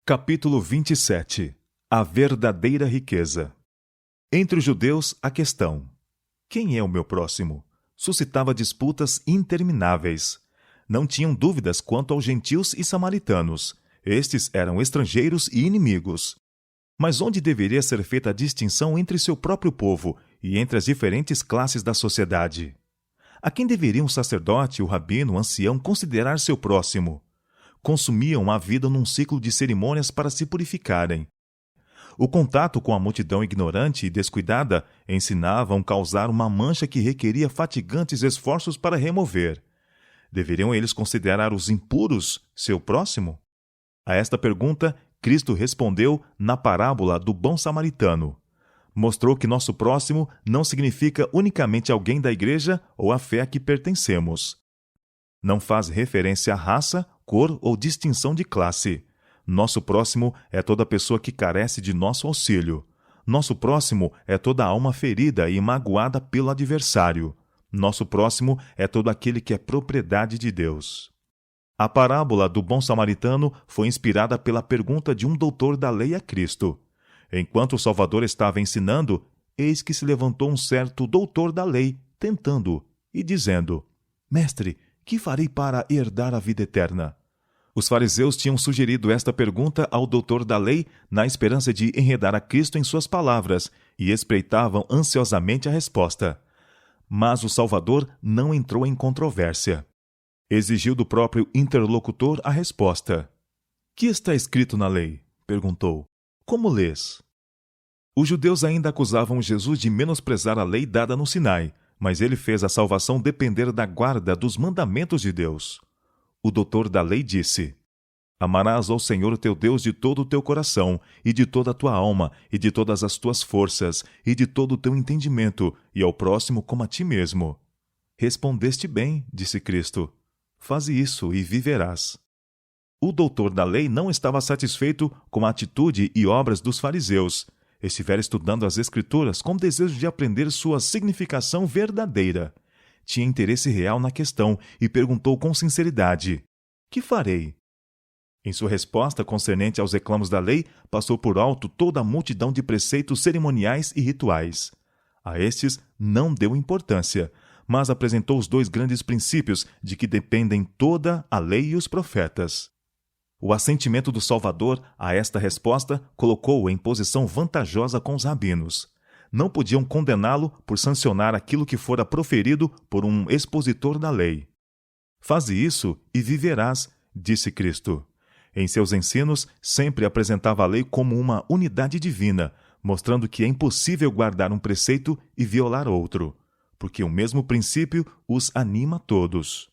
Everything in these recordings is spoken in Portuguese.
Capítulo 27. A verdadeira riqueza. Entre os judeus, a questão "Quem é o meu próximo?" suscitava disputas intermináveis. Não tinham dúvidas quanto aos gentios e samaritanos. Estes eram estrangeiros e inimigos. Mas onde deveria ser feita a distinção entre seu próprio povo e entre as diferentes classes da sociedade? A quem deveria um sacerdote, o rabino, o ancião considerar seu próximo? Consumiam a vida num ciclo de cerimônias para se purificarem. O contato com a multidão ignorante e descuidada ensinavam a causar uma mancha que requeria fatigantes esforços para remover. Deveriam eles considerar os impuros seu próximo? A esta pergunta, Cristo respondeu na parábola do bom samaritano. Mostrou que nosso próximo não significa unicamente alguém da igreja ou à fé a que pertencemos. Não faz referência à raça, cor ou distinção de classe. Nosso próximo é toda pessoa que carece de nosso auxílio. Nosso próximo é toda alma ferida e magoada pelo adversário. Nosso próximo é todo aquele que é propriedade de Deus. A parábola do bom samaritano foi inspirada pela pergunta de um doutor da lei a Cristo. Enquanto o Salvador estava ensinando, eis que se levantou um certo doutor da lei, tentando-o e dizendo: "Mestre, que farei para herdar a vida eterna?" Os fariseus tinham sugerido esta pergunta ao doutor da lei na esperança de enredar a Cristo em suas palavras e espreitavam ansiosamente a resposta. Mas o Salvador não entrou em controvérsia. Exigiu do próprio interlocutor a resposta. "Que está escrito na lei?" perguntou. "Como lês?" Os judeus ainda acusavam Jesus de menosprezar a lei dada no Sinai, mas ele fez a salvação depender da guarda dos mandamentos de Deus. O doutor da lei disse: "Amarás ao Senhor teu Deus de todo o teu coração, e de toda a tua alma, e de todas as tuas forças, e de todo o teu entendimento, e ao próximo como a ti mesmo." "Respondeste bem", disse Cristo. "Faze isso e viverás." O doutor da lei não estava satisfeito com a atitude e obras dos fariseus. Estivera estudando as Escrituras com desejo de aprender sua significação verdadeira. Tinha interesse real na questão e perguntou com sinceridade: "Que farei?" Em sua resposta concernente aos reclamos da lei, passou por alto toda a multidão de preceitos cerimoniais e rituais. A estes não deu importância, mas apresentou os dois grandes princípios de que dependem toda a lei e os profetas. O assentimento do Salvador a esta resposta colocou-o em posição vantajosa com os rabinos. Não podiam condená-lo por sancionar aquilo que fora proferido por um expositor da lei. "Faze isso e viverás", disse Cristo. Em seus ensinos, sempre apresentava a lei como uma unidade divina, mostrando que é impossível guardar um preceito e violar outro, porque o mesmo princípio os anima a todos.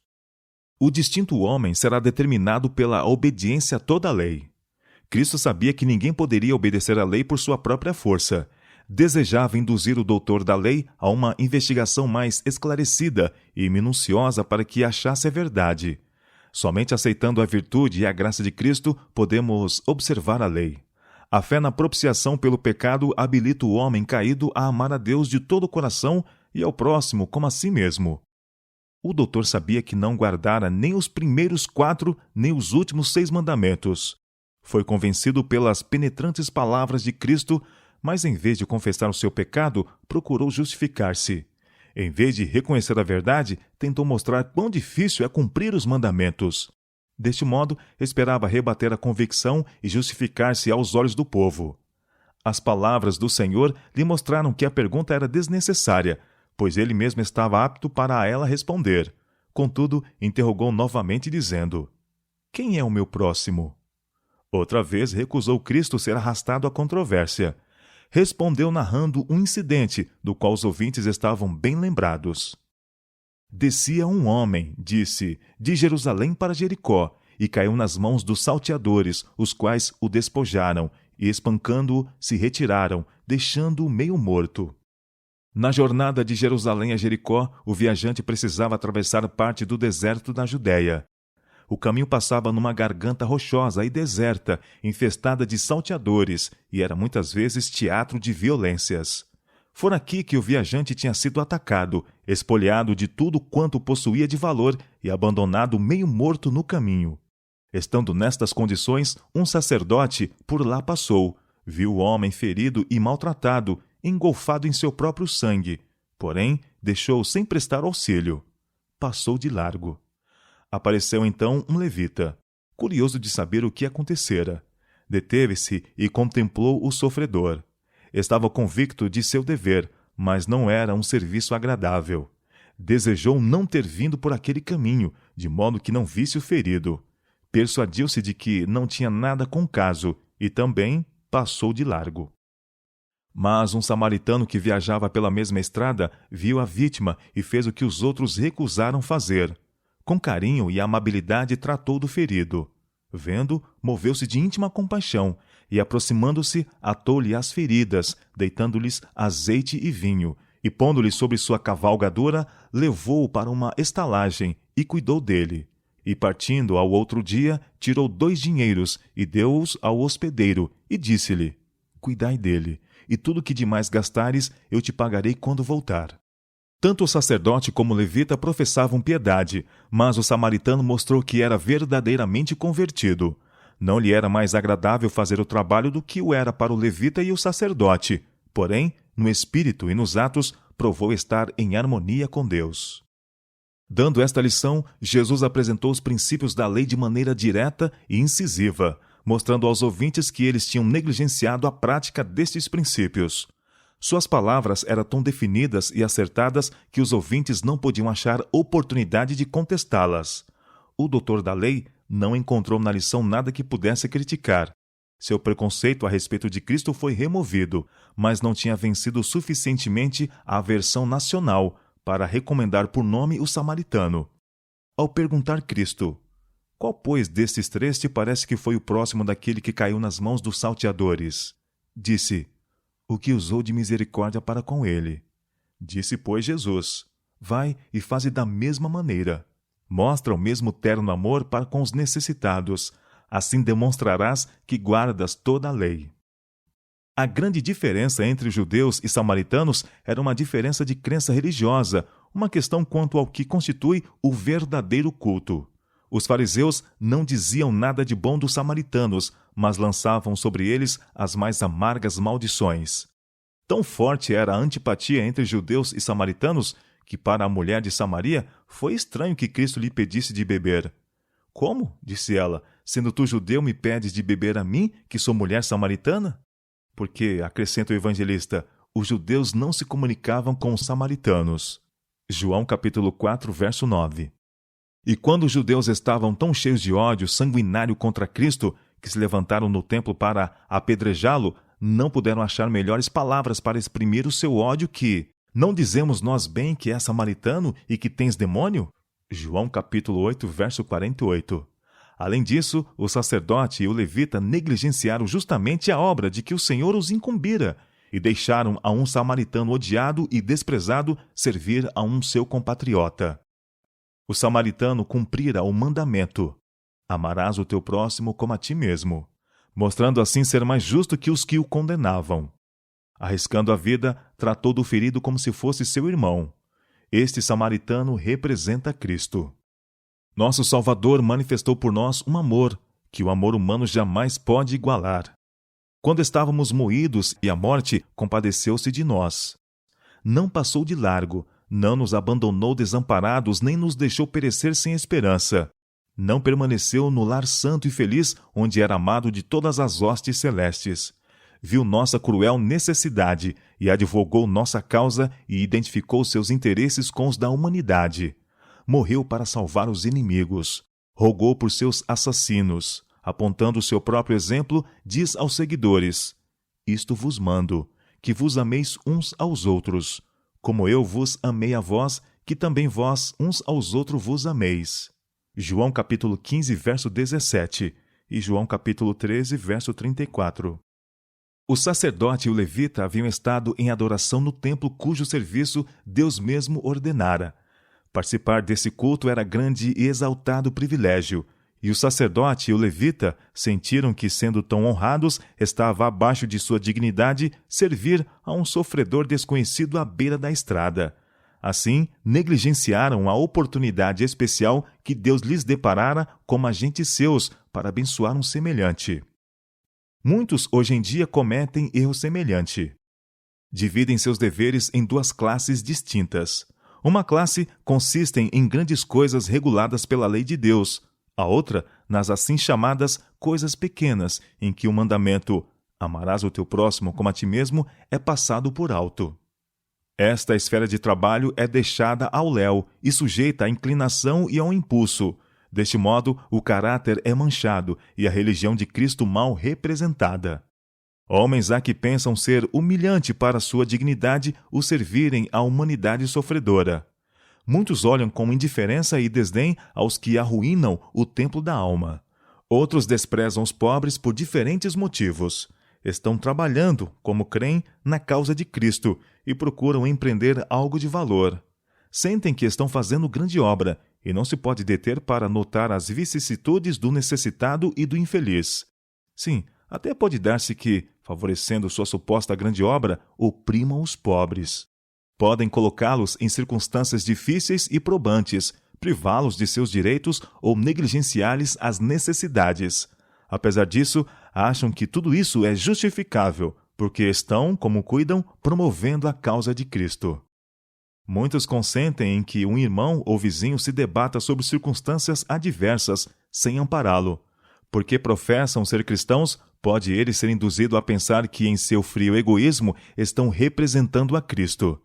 O distinto homem será determinado pela obediência a toda a lei. Cristo sabia que ninguém poderia obedecer à lei por sua própria força. Desejava induzir o doutor da lei a uma investigação mais esclarecida e minuciosa para que achasse a verdade. Somente aceitando a virtude e a graça de Cristo podemos observar a lei. A fé na propiciação pelo pecado habilita o homem caído a amar a Deus de todo o coração e ao próximo como a si mesmo. O doutor sabia que não guardara nem os primeiros 4, nem os últimos 6 mandamentos. Foi convencido pelas penetrantes palavras de Cristo, mas em vez de confessar o seu pecado, procurou justificar-se. Em vez de reconhecer a verdade, tentou mostrar quão difícil é cumprir os mandamentos. Deste modo, esperava rebater a convicção e justificar-se aos olhos do povo. As palavras do Senhor lhe mostraram que a pergunta era desnecessária, pois ele mesmo estava apto para a ela responder. Contudo, interrogou novamente, dizendo: "Quem é o meu próximo?" Outra vez recusou Cristo ser arrastado à controvérsia. Respondeu narrando um incidente do qual os ouvintes estavam bem lembrados. "Descia um homem", disse, "de Jerusalém para Jericó, e caiu nas mãos dos salteadores, os quais o despojaram, e espancando-o, se retiraram, deixando-o meio morto." Na jornada de Jerusalém a Jericó, o viajante precisava atravessar parte do deserto da Judéia. O caminho passava numa garganta rochosa e deserta, infestada de salteadores, e era muitas vezes teatro de violências. Fora aqui que o viajante tinha sido atacado, espoliado de tudo quanto possuía de valor e abandonado meio morto no caminho. Estando nestas condições, um sacerdote por lá passou, viu o homem ferido e maltratado, engolfado em seu próprio sangue, porém deixou sem prestar auxílio. Passou de largo. Apareceu então um levita, curioso de saber o que acontecera. Deteve-se e contemplou o sofredor. Estava convicto de seu dever, mas não era um serviço agradável. Desejou não ter vindo por aquele caminho, de modo que não visse o ferido. Persuadiu-se de que não tinha nada com o caso e também passou de largo. Mas um samaritano que viajava pela mesma estrada viu a vítima e fez o que os outros recusaram fazer. Com carinho e amabilidade tratou do ferido. Vendo, moveu-se de íntima compaixão e, aproximando-se, atou-lhe as feridas, deitando-lhes azeite e vinho, e, pondo-lhe sobre sua cavalgadura, levou-o para uma estalagem e cuidou dele. E, partindo ao outro dia, tirou 2 dinheiros e deu-os ao hospedeiro, e disse-lhe: Cuidai dele, e tudo que demais gastares eu te pagarei quando voltar. Tanto o sacerdote como o levita professavam piedade, mas o samaritano mostrou que era verdadeiramente convertido. Não lhe era mais agradável fazer o trabalho do que o era para o levita e o sacerdote, porém, no espírito e nos atos, provou estar em harmonia com Deus. Dando esta lição, Jesus apresentou os princípios da lei de maneira direta e incisiva, mostrando aos ouvintes que eles tinham negligenciado a prática destes princípios. Suas palavras eram tão definidas e acertadas que os ouvintes não podiam achar oportunidade de contestá-las. O doutor da lei não encontrou na lição nada que pudesse criticar. Seu preconceito a respeito de Cristo foi removido, mas não tinha vencido suficientemente a aversão nacional para recomendar por nome o samaritano. Ao perguntar Cristo: Qual, pois, destes 3 te parece que foi o próximo daquele que caiu nas mãos dos salteadores? Disse: O que usou de misericórdia para com ele. Disse, pois, Jesus: Vai e faze da mesma maneira. Mostra o mesmo terno amor para com os necessitados. Assim demonstrarás que guardas toda a lei. A grande diferença entre judeus e samaritanos era uma diferença de crença religiosa, uma questão quanto ao que constitui o verdadeiro culto. Os fariseus não diziam nada de bom dos samaritanos, mas lançavam sobre eles as mais amargas maldições. Tão forte era a antipatia entre judeus e samaritanos que para a mulher de Samaria foi estranho que Cristo lhe pedisse de beber. Como? Disse ela, sendo tu judeu me pedes de beber a mim, que sou mulher samaritana? Porque, acrescenta o evangelista, os judeus não se comunicavam com os samaritanos. João capítulo 4, verso 9. E quando os judeus estavam tão cheios de ódio sanguinário contra Cristo, que se levantaram no templo para apedrejá-lo, não puderam achar melhores palavras para exprimir o seu ódio que: Não dizemos nós bem que és samaritano e que tens demônio? João capítulo 8, verso 48. Além disso, o sacerdote e o levita negligenciaram justamente a obra de que o Senhor os incumbira e deixaram a um samaritano odiado e desprezado servir a um seu compatriota. O samaritano cumprira o mandamento: Amarás o teu próximo como a ti mesmo, mostrando assim ser mais justo que os que o condenavam. Arriscando a vida, tratou do ferido como se fosse seu irmão. Este samaritano representa Cristo. Nosso Salvador manifestou por nós um amor que o amor humano jamais pode igualar. Quando estávamos moídos e a morte compadeceu-se de nós. Não passou de largo, não nos abandonou desamparados, nem nos deixou perecer sem esperança. Não permaneceu no lar santo e feliz, onde era amado de todas as hostes celestes. Viu nossa cruel necessidade e advogou nossa causa e identificou seus interesses com os da humanidade. Morreu para salvar os inimigos. Rogou por seus assassinos. Apontando o seu próprio exemplo, diz aos seguidores: Isto vos mando, que vos ameis uns aos outros, como eu vos amei a vós, que também vós uns aos outros vos ameis. João capítulo 15, verso 17 e João capítulo 13, verso 34. O sacerdote e o levita haviam estado em adoração no templo cujo serviço Deus mesmo ordenara. Participar desse culto era grande e exaltado privilégio, e o sacerdote e o levita sentiram que, sendo tão honrados, estava abaixo de sua dignidade servir a um sofredor desconhecido à beira da estrada. Assim, negligenciaram a oportunidade especial que Deus lhes deparara como agentes seus para abençoar um semelhante. Muitos hoje em dia cometem erro semelhante. Dividem seus deveres em duas classes distintas. Uma classe consiste em grandes coisas reguladas pela lei de Deus, a outra nas assim chamadas coisas pequenas, em que o mandamento "amarás o teu próximo como a ti mesmo" é passado por alto. Esta esfera de trabalho é deixada ao léu e sujeita à inclinação e ao impulso. Deste modo, o caráter é manchado e a religião de Cristo mal representada. Homens há que pensam ser humilhante para sua dignidade o servirem à humanidade sofredora. Muitos olham com indiferença e desdém aos que arruinam o templo da alma. Outros desprezam os pobres por diferentes motivos. Estão trabalhando, como creem, na causa de Cristo e procuram empreender algo de valor. Sentem que estão fazendo grande obra e não se pode deter para notar as vicissitudes do necessitado e do infeliz. Sim, até pode dar-se que, favorecendo sua suposta grande obra, oprimam os pobres. Podem colocá-los em circunstâncias difíceis e probantes, privá-los de seus direitos ou negligenciar-lhes as necessidades. Apesar disso, acham que tudo isso é justificável, porque estão, como cuidam, promovendo a causa de Cristo. Muitos consentem em que um irmão ou vizinho se debata sobre circunstâncias adversas, sem ampará-lo. Porque professam ser cristãos, pode ele ser induzido a pensar que em seu frio egoísmo estão representando a Cristo.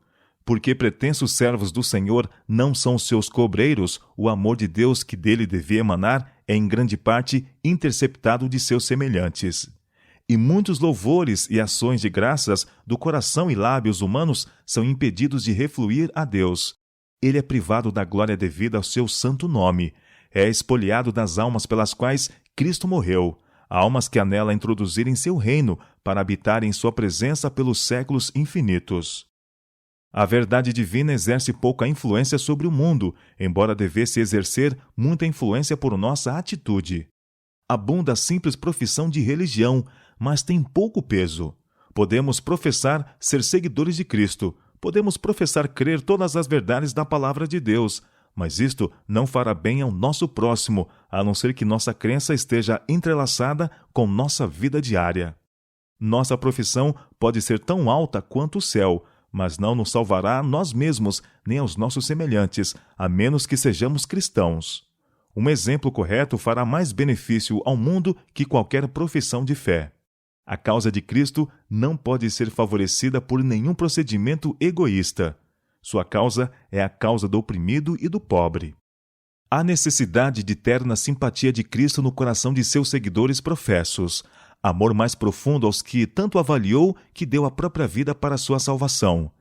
Porque pretensos servos do Senhor não são seus cobreiros, o amor de Deus que dele devia emanar é em grande parte interceptado de seus semelhantes. E muitos louvores e ações de graças do coração e lábios humanos são impedidos de refluir a Deus. Ele é privado da glória devida ao seu santo nome. É expoliado das almas pelas quais Cristo morreu, almas que anela introduzir em seu reino para habitar em sua presença pelos séculos infinitos. A verdade divina exerce pouca influência sobre o mundo, embora devesse exercer muita influência por nossa atitude. Abunda a simples profissão de religião, mas tem pouco peso. Podemos professar ser seguidores de Cristo, podemos professar crer todas as verdades da palavra de Deus, mas isto não fará bem ao nosso próximo, a não ser que nossa crença esteja entrelaçada com nossa vida diária. Nossa profissão pode ser tão alta quanto o céu, mas não nos salvará a nós mesmos, nem aos nossos semelhantes, a menos que sejamos cristãos. Um exemplo correto fará mais benefício ao mundo que qualquer profissão de fé. A causa de Cristo não pode ser favorecida por nenhum procedimento egoísta. Sua causa é a causa do oprimido e do pobre. Há necessidade de terna simpatia de Cristo no coração de seus seguidores professos, amor mais profundo aos que tanto avaliou que deu a própria vida para sua salvação.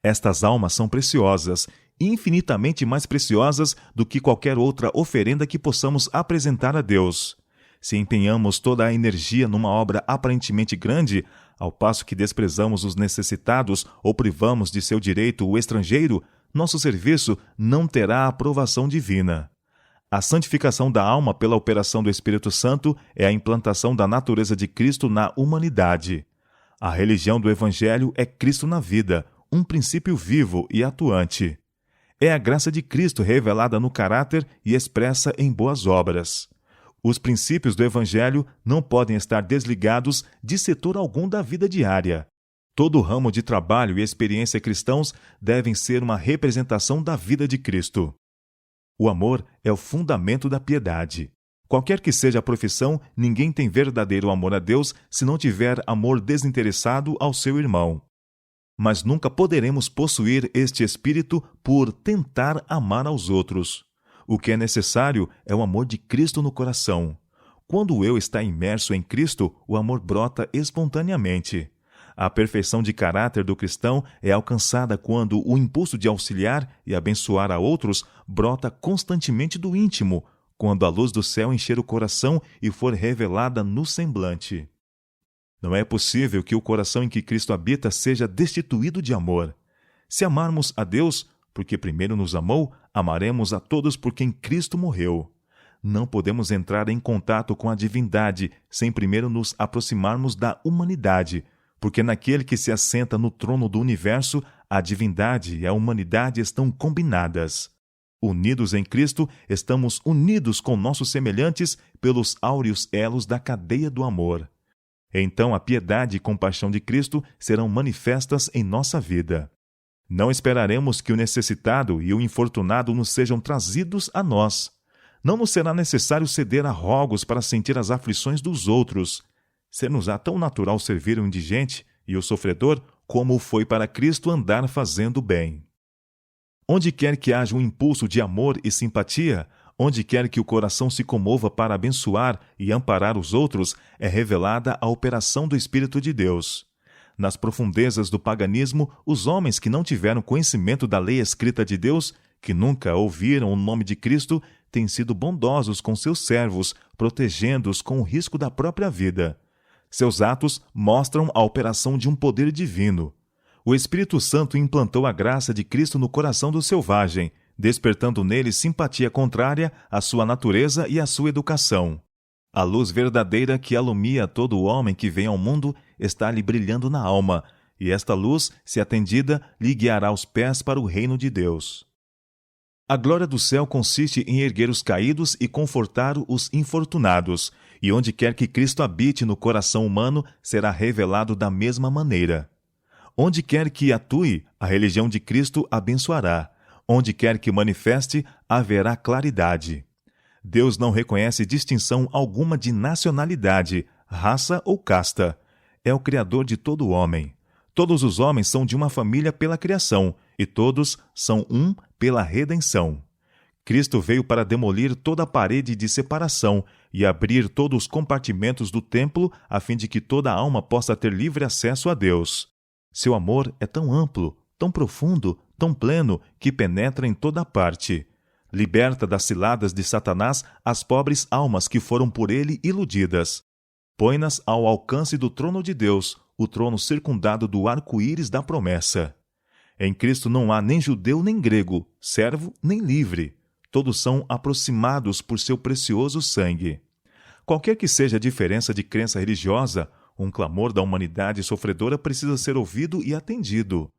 Estas almas são preciosas, infinitamente mais preciosas do que qualquer outra oferenda que possamos apresentar a Deus. Se empenhamos toda a energia numa obra aparentemente grande, ao passo que desprezamos os necessitados ou privamos de seu direito o estrangeiro, nosso serviço não terá aprovação divina. A santificação da alma pela operação do Espírito Santo é a implantação da natureza de Cristo na humanidade. A religião do Evangelho é Cristo na vida, um princípio vivo e atuante. É a graça de Cristo revelada no caráter e expressa em boas obras. Os princípios do Evangelho não podem estar desligados de setor algum da vida diária. Todo ramo de trabalho e experiência cristãos devem ser uma representação da vida de Cristo. O amor é o fundamento da piedade. Qualquer que seja a profissão, ninguém tem verdadeiro amor a Deus se não tiver amor desinteressado ao seu irmão. Mas nunca poderemos possuir este espírito por tentar amar aos outros. O que é necessário é o amor de Cristo no coração. Quando o eu está imerso em Cristo, o amor brota espontaneamente. A perfeição de caráter do cristão é alcançada quando o impulso de auxiliar e abençoar a outros brota constantemente do íntimo, quando a luz do céu encher o coração e for revelada no semblante. Não é possível que o coração em que Cristo habita seja destituído de amor. Se amarmos a Deus, porque primeiro nos amou, amaremos a todos por quem Cristo morreu. Não podemos entrar em contato com a divindade sem primeiro nos aproximarmos da humanidade, porque naquele que se assenta no trono do universo A divindade e a humanidade estão combinadas. Unidos em Cristo, estamos unidos com nossos semelhantes pelos áureos elos da cadeia do amor. Então a piedade e compaixão de Cristo serão manifestas em nossa vida. Não esperaremos que o necessitado e o infortunado nos sejam trazidos a nós. Não nos será necessário ceder a rogos para sentir as aflições dos outros. Ser-nos-á tão natural servir o indigente e o sofredor como foi para Cristo andar fazendo bem. Onde quer que haja um impulso de amor e simpatia, onde quer que o coração se comova para abençoar e amparar os outros, é revelada a operação do Espírito de Deus. Nas profundezas do paganismo, os homens que não tiveram conhecimento da lei escrita de Deus, que nunca ouviram o nome de Cristo, têm sido bondosos com seus servos, protegendo-os com o risco da própria vida. Seus atos mostram a operação de um poder divino. O Espírito Santo implantou a graça de Cristo no coração do selvagem, despertando nele simpatia contrária à sua natureza e à sua educação. A luz verdadeira que alumia todo o homem que vem ao mundo está lhe brilhando na alma, e esta luz, se atendida, lhe guiará os pés para o reino de Deus. A glória do céu consiste em erguer os caídos e confortar os infortunados, e onde quer que Cristo habite no coração humano, será revelado da mesma maneira. Onde quer que atue, a religião de Cristo abençoará. Onde quer que manifeste, haverá claridade. Deus não reconhece distinção alguma de nacionalidade, raça ou casta. É o Criador de todo homem. Todos os homens são de uma família pela criação, e todos são um pela redenção. Cristo veio para demolir toda a parede de separação e abrir todos os compartimentos do templo a fim de que toda alma possa ter livre acesso a Deus. Seu amor é tão amplo, tão profundo, tão pleno, que penetra em toda parte. Liberta das ciladas de Satanás as pobres almas que foram por ele iludidas. Põe-nas ao alcance do trono de Deus, o trono circundado do arco-íris da promessa. Em Cristo não há nem judeu nem grego, servo nem livre. Todos são aproximados por seu precioso sangue. Qualquer que seja a diferença de crença religiosa, um clamor da humanidade sofredora precisa ser ouvido e atendido.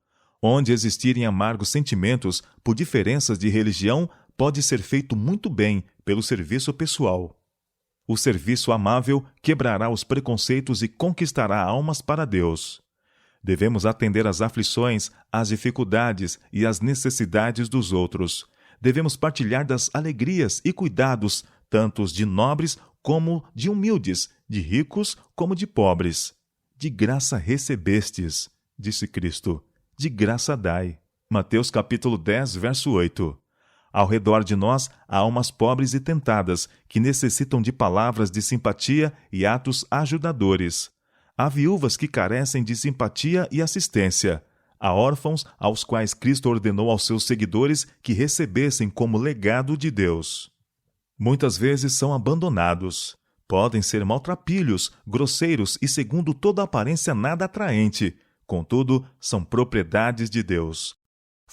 Onde existirem amargos sentimentos por diferenças de religião, pode ser feito muito bem pelo serviço pessoal. O serviço amável quebrará os preconceitos e conquistará almas para Deus. Devemos atender às aflições, às dificuldades e às necessidades dos outros. Devemos partilhar das alegrias e cuidados, tanto de nobres como de humildes, de ricos como de pobres. De graça recebestes, disse Cristo, de graça dai. Mateus capítulo 10, verso 8. Ao redor de nós há almas pobres e tentadas, que necessitam de palavras de simpatia e atos ajudadores. Há viúvas que carecem de simpatia e assistência. Há órfãos aos quais Cristo ordenou aos seus seguidores que recebessem como legado de Deus. Muitas vezes são abandonados. Podem ser maltrapilhos, grosseiros e segundo toda aparência nada atraente. Contudo, são propriedades de Deus.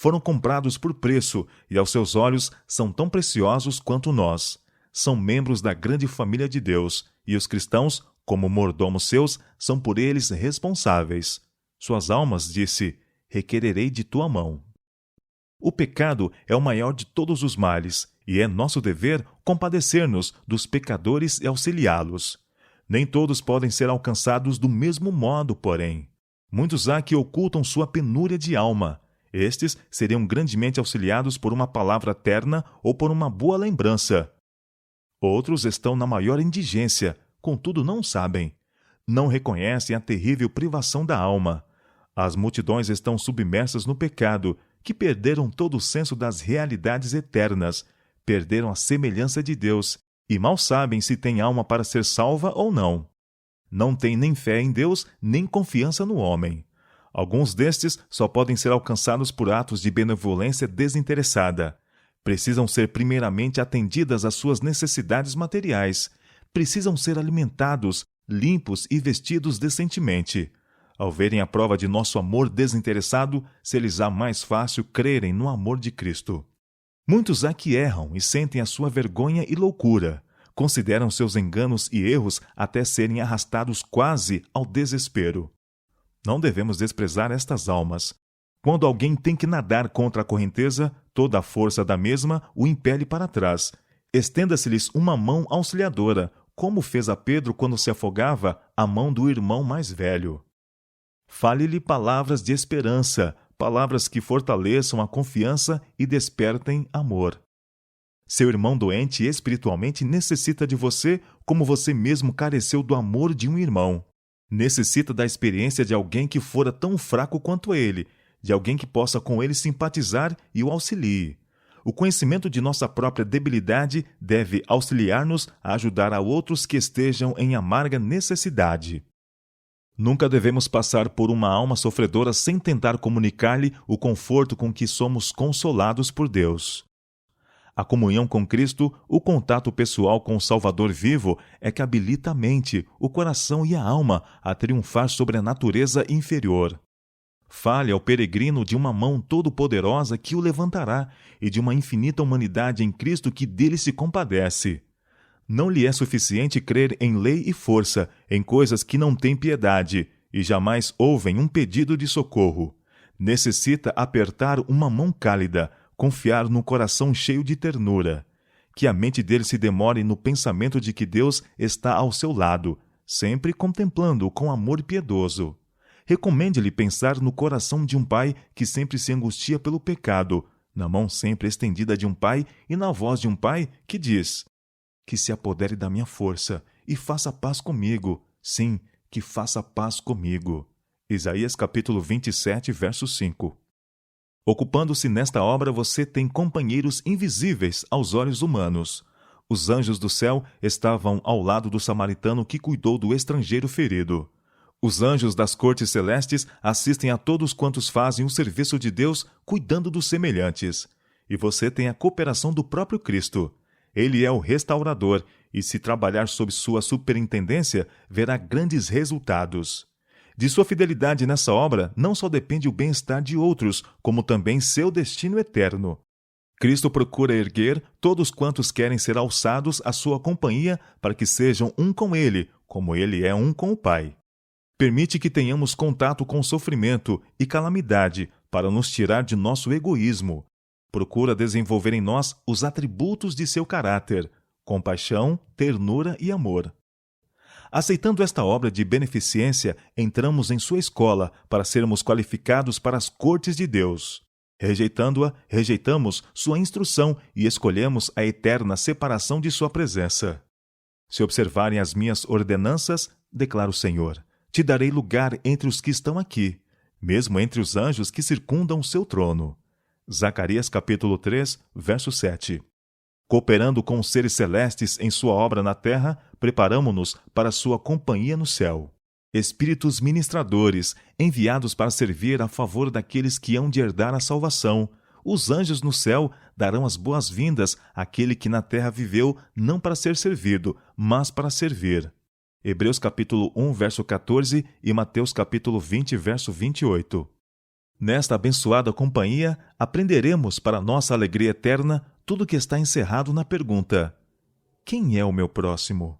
Foram comprados por preço e aos seus olhos são tão preciosos quanto nós. São membros da grande família de Deus e os cristãos, como mordomos seus, são por eles responsáveis. Suas almas, disse, requererei de tua mão. O pecado é o maior de todos os males e é nosso dever compadecer-nos dos pecadores e auxiliá-los. Nem todos podem ser alcançados do mesmo modo, porém. Muitos há que ocultam sua penúria de alma. Estes seriam grandemente auxiliados por uma palavra terna ou por uma boa lembrança. Outros estão na maior indigência, contudo não sabem. Não reconhecem a terrível privação da alma. As multidões estão submersas no pecado, que perderam todo o senso das realidades eternas, perderam a semelhança de Deus, e mal sabem se têm alma para ser salva ou não. Não têm nem fé em Deus, nem confiança no homem. Alguns destes só podem ser alcançados por atos de benevolência desinteressada. Precisam ser primeiramente atendidas às suas necessidades materiais. Precisam ser alimentados, limpos e vestidos decentemente. Ao verem a prova de nosso amor desinteressado, se-lhes-á mais fácil crerem no amor de Cristo. Muitos há que erram e sentem a sua vergonha e loucura. Consideram seus enganos e erros até serem arrastados quase ao desespero. Não devemos desprezar estas almas. Quando alguém tem que nadar contra a correnteza, toda a força da mesma o impele para trás. Estenda-se-lhes uma mão auxiliadora, como fez a Pedro quando se afogava a mão do irmão mais velho. Fale-lhe palavras de esperança, palavras que fortaleçam a confiança e despertem amor. Seu irmão doente espiritualmente necessita de você como você mesmo careceu do amor de um irmão. Necessita da experiência de alguém que fora tão fraco quanto ele, de alguém que possa com ele simpatizar e o auxilie. O conhecimento de nossa própria debilidade deve auxiliar-nos a ajudar a outros que estejam em amarga necessidade. Nunca devemos passar por uma alma sofredora sem tentar comunicar-lhe o conforto com que somos consolados por Deus. A comunhão com Cristo, o contato pessoal com o Salvador vivo, é que habilita a mente, o coração e a alma a triunfar sobre a natureza inferior. Fale ao peregrino de uma mão todo-poderosa que o levantará e de uma infinita humanidade em Cristo que dele se compadece. Não lhe é suficiente crer em lei e força, em coisas que não têm piedade, e jamais ouvem um pedido de socorro. Necessita apertar uma mão cálida, confiar no coração cheio de ternura. Que a mente dele se demore no pensamento de que Deus está ao seu lado, sempre contemplando-o com amor piedoso. Recomende-lhe pensar no coração de um pai que sempre se angustia pelo pecado, na mão sempre estendida de um pai e na voz de um pai que diz: que se apodere da minha força e faça paz comigo. Sim, que faça paz comigo. Isaías capítulo 27, verso 5. Ocupando-se nesta obra, você tem companheiros invisíveis aos olhos humanos. Os anjos do céu estavam ao lado do samaritano que cuidou do estrangeiro ferido. Os anjos das cortes celestes assistem a todos quantos fazem o serviço de Deus cuidando dos semelhantes. E você tem a cooperação do próprio Cristo. Ele é o restaurador e, se trabalhar sob sua superintendência, verá grandes resultados. De sua fidelidade nessa obra não só depende o bem-estar de outros, como também seu destino eterno. Cristo procura erguer todos quantos querem ser alçados à sua companhia para que sejam um com Ele, como Ele é um com o Pai. Permite que tenhamos contato com sofrimento e calamidade para nos tirar de nosso egoísmo. Procura desenvolver em nós os atributos de seu caráter: compaixão, ternura e amor. Aceitando esta obra de beneficência, entramos em sua escola para sermos qualificados para as cortes de Deus. Rejeitando-a, rejeitamos sua instrução e escolhemos a eterna separação de sua presença. Se observarem as minhas ordenanças, declara o Senhor, te darei lugar entre os que estão aqui, mesmo entre os anjos que circundam o seu trono. Zacarias capítulo 3, verso 7. Cooperando com os seres celestes em sua obra na terra, preparamo-nos para sua companhia no céu. Espíritos ministradores, enviados para servir a favor daqueles que hão de herdar a salvação. Os anjos no céu darão as boas-vindas àquele que na terra viveu não para ser servido, mas para servir. Hebreus capítulo 1, verso 14 e Mateus capítulo 20, verso 28. Nesta abençoada companhia, aprenderemos para nossa alegria eterna tudo que está encerrado na pergunta: quem é o meu próximo?